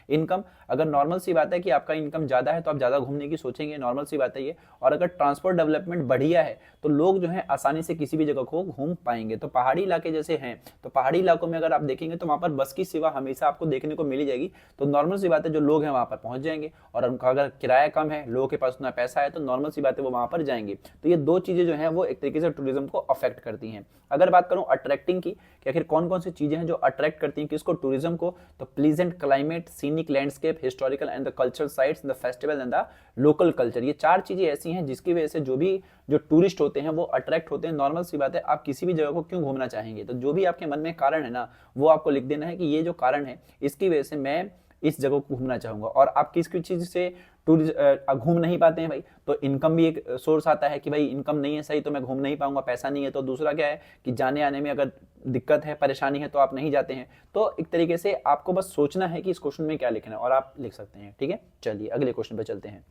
इनकम, अगर नॉर्मल सी बात है कि आपका इनकम ज्यादा है तो आप ज्यादा घूमने की सोचेंगे, नॉर्मल सी बात है ये। और अगर ट्रांसपोर्ट डेवलपमेंट बढ़िया है तो लोग जो है आसानी से किसी भी जगह को घूम पाएंगे। तो पहाड़ी इलाके जैसे हैं तो पहाड़ी इलाकों में अगर आप देखेंगे तो वहां पर बस की सेवा हमेशा आपको देखने को मिल जाएगी। तो नॉर्मल सी बात है जो लोग हैं वहां पर पहुंच जाएंगे, और उनका अगर किराया कम है, लोगों के पास उतना पैसा है, तो नॉर्मल सी बात है वो वहां पर जाएंगे। तो ये 2 चीजें जो है वो एक तरीके से टूरिज्म को अफेक्ट करती हैं। अगर बात करूं अट्रैक्टिंग की कि आखिर कौन कौन सी चीजें हैं जो अट्रैक्ट करती हैं किसको, टूरिज्म को, तो pleasant climate, scenic landscape, historical and the cultural sites, the festival and the local culture. ये 4 चीजें ऐसी हैं जिसकी वजह से जो टूरिस्ट होते हैं वो अट्रैक्ट होते हैं। नॉर्मल सी बात है आप किसी भी जगह को क्यों घूमना चाहेंगे, तो जो भी आपके मन में कारण है ना वो आपको लिख देना है कि ये जो कारण है इसकी वजह से मैं इस जगह को घूमना चाहूंगा। और आप किस किस चीज से घूम नहीं पाते हैं भाई, तो इनकम भी एक सोर्स आता है कि भाई इनकम नहीं है सही तो मैं घूम नहीं पाऊंगा, पैसा नहीं है। तो दूसरा क्या है कि जाने आने में अगर दिक्कत है, परेशानी है तो आप नहीं जाते हैं। तो एक तरीके से आपको बस सोचना है कि इस क्वेश्चन में क्या लिखना है और आप लिख सकते हैं। ठीक है, चलिए अगले क्वेश्चन पे चलते हैं।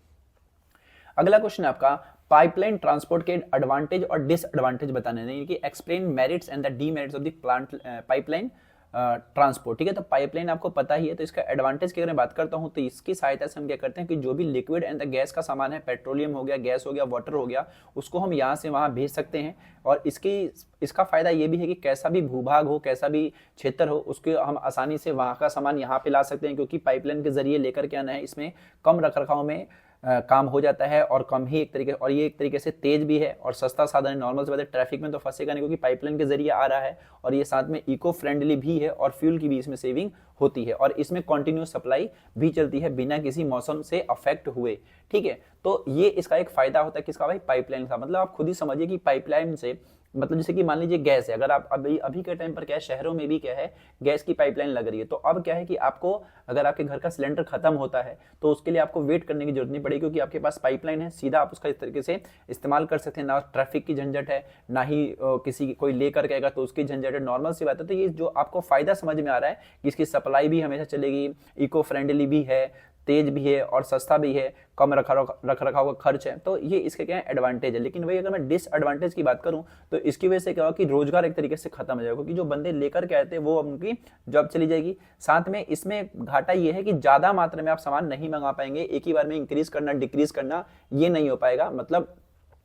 अगला क्वेश्चन है आपका पाइपलाइन ट्रांसपोर्ट के एडवांटेज और डिसएडवांटेज बताने हैं, कि explain merits and the demerits of the plant pipeline transport. ठीक है, तो पाइपलाइन आपको पता ही है, तो इसका एडवांटेज की अगर मैं बात करता हूं तो इसकी सहायता से हम क्या करते हैं कि जो भी लिक्विड एंड द गैस का सामान है, पेट्रोलियम हो गया, गैस हो गया, वाटर हो गया, उसको हम यहाँ से वहाँ भेज सकते हैं। और इसका फायदा ये भी है कि कैसा भी भूभाग हो, कैसा भी क्षेत्र हो, उसके हम आसानी से वहाँ का सामान यहाँ पे ला सकते हैं, क्योंकि पाइपलाइन के जरिए लेकर के आना है। इसमें कम रखरखाव में काम हो जाता है और कम ही एक तरीके, और ये एक तरीके से तेज भी है और सस्ता साधन है। नॉर्मल से बात है ट्रैफिक में तो फंसेगा नहीं क्योंकि पाइपलाइन के जरिए आ रहा है, और ये साथ में इको फ्रेंडली भी है और फ्यूल की भी इसमें सेविंग होती है, और इसमें कंटिन्यूस सप्लाई भी चलती है बिना किसी मौसम से अफेक्ट हुए। ठीक है, तो ये इसका एक फायदा होता है किसका भाई, पाइपलाइन का। मतलब आप खुद ही समझिए कि पाइपलाइन से मतलब जैसे कि मान लीजिए गैस है, अगर आप अभी के टाइम पर क्या है, शहरों में भी क्या है, गैस की पाइपलाइन लग रही है। तो अब क्या है कि आपको अगर आपके घर का सिलेंडर खत्म होता है तो उसके लिए आपको वेट करने की जरूरत नहीं पड़ेगी, क्योंकि आपके पास पाइपलाइन है, सीधा आप उसका इस तरीके से इस्तेमाल कर सकते हैं। ना ट्रैफिक की झंझट है, ना ही किसी कोई लेकर के आएगा तो उसकी झंझट है। नॉर्मल सी बात है। तो ये जो आपको फायदा समझ में आ रहा है कि इसकी सप्लाई भी हमेशा चलेगी, इको फ्रेंडली भी है, तेज भी है और सस्ता भी है, कम रखरखाव का खर्च है। तो ये इसके क्या है, एडवांटेज है। लेकिन वही अगर मैं डिसएडवांटेज की बात करूं तो इसकी वजह से क्या होगा कि रोजगार एक तरीके से खत्म हो जाएगा, क्योंकि जो बंदे लेकर के आए थे वो उनकी जॉब चली जाएगी। साथ में इसमें घाटा ये है कि ज्यादा मात्रा में आप सामान नहीं मंगा पाएंगे, एक ही बार में इंक्रीज करना डिक्रीज करना ये नहीं हो पाएगा। मतलब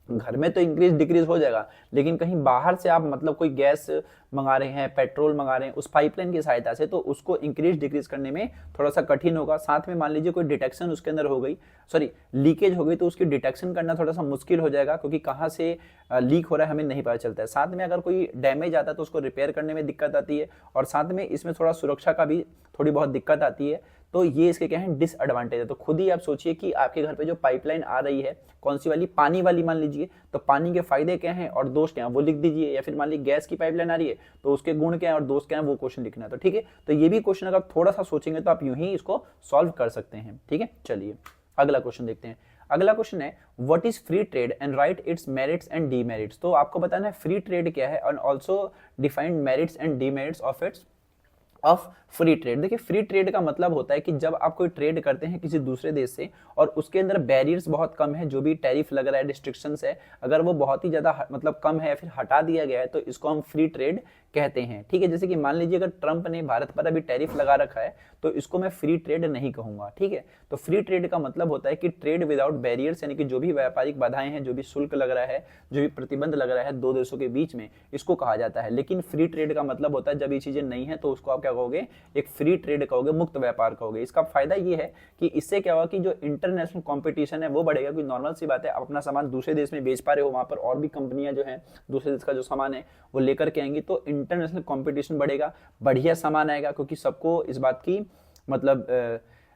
घर में तो इंक्रीज डिक्रीज हो जाएगा, लेकिन कहीं बाहर से आप मतलब कोई गैस मंगा रहे हैं, पेट्रोल मंगा रहे हैं उस पाइपलाइन की सहायता से, तो उसको इंक्रीज डिक्रीज करने में थोड़ा सा कठिन होगा। साथ में मान लीजिए कोई डिटेक्शन उसके अंदर हो गई, सॉरी लीकेज हो गई, तो उसकी डिटेक्शन करना थोड़ा सा मुश्किल हो जाएगा, क्योंकि कहाँ से लीक हो रहा है हमें नहीं पता चलता है। साथ में अगर कोई डैमेज आता है तो उसको रिपेयर करने में दिक्कत आती है, और साथ में इसमें थोड़ा सुरक्षा का भी थोड़ी बहुत दिक्कत आती है। तो ये इसके क्या है, डिसएडवांटेज है। तो खुद ही आप सोचिए कि आपके घर पे जो पाइपलाइन आ रही है कौन सी वाली, पानी वाली मान लीजिए, तो पानी के फायदे क्या हैं और दोष क्या हैं वो लिख दीजिए। या फिर मान लीजिए गैस की पाइपलाइन आ रही है तो उसके गुण क्या हैं और दोष क्या हैं वो क्वेश्चन लिखना है। तो ठीक है, तो ये भी क्वेश्चन अगर थोड़ा सा सोचेंगे तो आप यूं ही इसको सॉल्व कर सकते हैं। ठीक है, चलिए अगला क्वेश्चन देखते हैं। अगला क्वेश्चन है what is free trade and right it's merits and demerits. तो आपको बताना है फ्री ट्रेड क्या है और also defined merits and demerits of its of free trade. देखिए फ्री ट्रेड का मतलब होता है कि जब आप कोई ट्रेड करते हैं किसी दूसरे देश से और उसके अंदर बैरियर्स बहुत कम है, जो भी टैरिफ लग रहा है, रिस्ट्रिक्शंस है, अगर वो बहुत ही ज्यादा मतलब कम है या फिर हटा दिया गया है तो इसको हम फ्री ट्रेड कहते हैं। ठीक है, जैसे कि मान लीजिए अगर ट्रंप ने भारत पर अभी टैरिफ लगा रखा है तो इसको मैं फ्री ट्रेड नहीं कहूंगा। ठीक है, तो फ्री ट्रेड का मतलब होता है कि ट्रेड विदाउट बैरियर्स, यानी कि जो भी व्यापारिक बाधाएं हैं, जो भी शुल्क लग रहा है, जो भी प्रतिबंध लग रहा है दो देशों के बीच में, इसको कहा जाता है। लेकिन फ्री ट्रेड का मतलब होता है जब ये चीजें नहीं है तो उसको आप क्या कहोगे, एक फ्री ट्रेड कहोगे, मुक्त व्यापार कहोगे। इसका फायदा ये है कि इससे क्या होगा कि जो इंटरनेशनल कंपटीशन है वो बढ़ेगा। क्योंकि नॉर्मल सी बात है, आप अपना सामान दूसरे देश में बेच पा रहे हो, वहां पर और भी कंपनियां जो है दूसरे देश का जो सामान है वो लेकर के आएंगी, तो इंटरनेशनल कंपटीशन बढ़ेगा, बढ़िया सामान आएगा। क्योंकि सबको इस बात की मतलब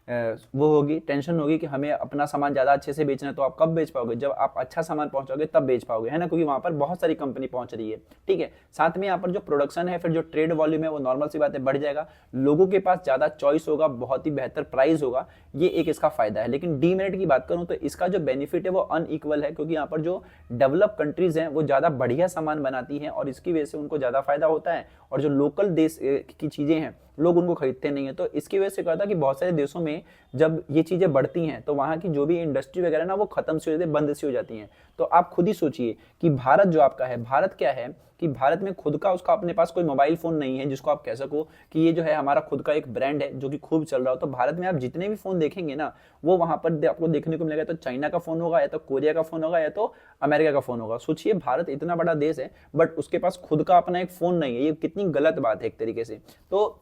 वो होगी, टेंशन होगी कि हमें अपना सामान ज्यादा अच्छे से बेचना है। तो आप कब बेच पाओगे, जब आप अच्छा सामान पहुंचाओगे तब बेच पाओगे, है ना, क्योंकि वहां पर बहुत सारी कंपनी पहुंच रही है। ठीक है, साथ में यहाँ पर जो प्रोडक्शन है, फिर जो ट्रेड वॉल्यूम है वो नॉर्मल सी बात है बढ़ जाएगा, लोगों के पास ज्यादा चॉइस होगा, बहुत ही बेहतर प्राइस होगा, ये एक इसका फायदा है। लेकिन डीमेरिट की बात करूं तो इसका जो बेनिफिट है वो अनइक्वल है, क्योंकि यहाँ पर जो डेवलप कंट्रीज हैं वो ज्यादा बढ़िया सामान बनाती हैं और इसकी वजह से उनको ज्यादा फायदा होता है, और जो लोकल देश की चीजें हैं लोग उनको खरीदते नहीं है। तो इसकी वजह से क्या था कि बहुत सारे देशों में जब ये चीजें बढ़ती हैं तो वहां की जो भी इंडस्ट्री वगैरह ना वो खत्म सी हो जाती है, बंद सी हो जाती हैं। तो आप खुद ही सोचिए कि भारत जो आपका है, भारत क्या है कि भारत में खुद का उसका अपने पास कोई मोबाइल फोन नहीं है जिसको आप कह सको कि ये जो है हमारा खुद का एक ब्रांड है जो कि खूब चल रहा हो। तो भारत में आप जितने भी फोन देखेंगे ना वो वहां पर आपको देखने को मिलेगा, तो चाइना का फोन होगा, या तो कोरिया का फोन होगा, या तो अमेरिका का फोन होगा। सोचिए भारत इतना बड़ा देश है बट उसके पास खुद का अपना एक फोन नहीं है, ये कितनी गलत बात है एक तरीके से। तो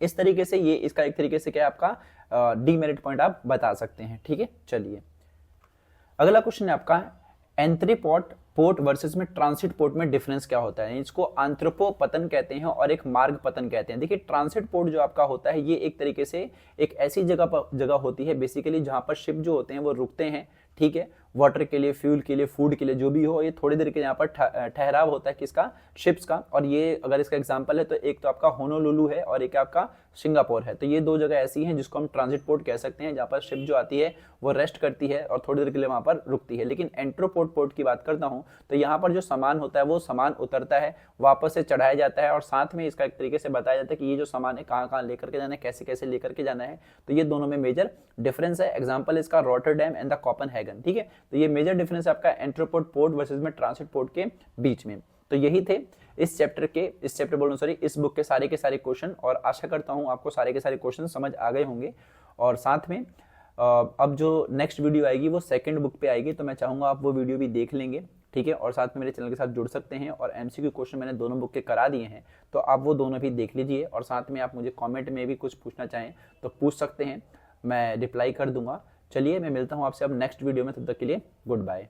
इस तरीके से ये इसका एक तरीके से क्या आपका डीमेरिट पॉइंट आप बता सकते हैं। ठीक है, चलिए अगला क्वेश्चन है आपका, एंट्री पोर्ट वर्सेस में ट्रांसिट पोर्ट में डिफरेंस क्या होता है। इसको आंथ्रोपो पतन कहते हैं और एक मार्ग पतन कहते हैं। देखिए ट्रांसिट पोर्ट जो आपका होता है ये एक तरीके से एक ऐसी जगह होती है बेसिकली जहां पर शिप जो होते हैं वो रुकते हैं। ठीक है, वाटर के लिए, फ्यूल के लिए, फूड के लिए, जो भी हो, ये थोड़ी देर के यहाँ पर ठहराव होता है किसका, शिप्स का। और ये अगर इसका एग्जांपल है तो एक तो आपका होनोलुलु है और एक आपका सिंगापुर है। तो ये दो जगह ऐसी हैं जिसको हम ट्रांजिट पोर्ट कह सकते हैं, जहाँ पर शिप जो आती है वो रेस्ट करती है और थोड़ी देर के लिए वहां पर रुकती है। लेकिन एंट्रोपोर्ट पोर्ट की बात करता हूं तो यहाँ पर जो सामान होता है वो सामान उतरता है, वापस से चढ़ाया जाता है, और साथ में इसका एक तरीके से बताया जाता है कि ये जो सामान है कहाँ कहाँ लेकर के जाना है, कैसे कैसे लेकर के जाना है। तो ये दोनों में मेजर डिफरेंस है। एग्जाम्पल इसका रॉटरडैम एंड द कोपेनहेगन। ठीक है, तो ये मेजर डिफरेंस है आपका एंट्रोपोर्ट पोर्ट वर्सेस में ट्रांसिट पोर्ट के बीच में। तो यही थे इस बुक के सारे क्वेश्चन, और आशा करता हूं आपको सारे के सारे क्वेश्चन समझ आ गए होंगे। और साथ में अब जो नेक्स्ट वीडियो आएगी वो सेकंड बुक पे आएगी, तो मैं चाहूंगा आप वो वीडियो भी देख लेंगे। ठीक है, और साथ में मेरे चैनल के साथ जुड़ सकते हैं, और एमसीक्यू क्वेश्चन मैंने दोनों बुक के करा दिए हैं, तो आप वो दोनों भी देख लीजिए। और साथ में आप मुझे कमेंट में भी कुछ पूछना चाहें तो पूछ सकते हैं, मैं रिप्लाई कर दूंगा। चलिए मैं मिलता हूं आपसे अब नेक्स्ट वीडियो में, तब तक के लिए गुड बाय।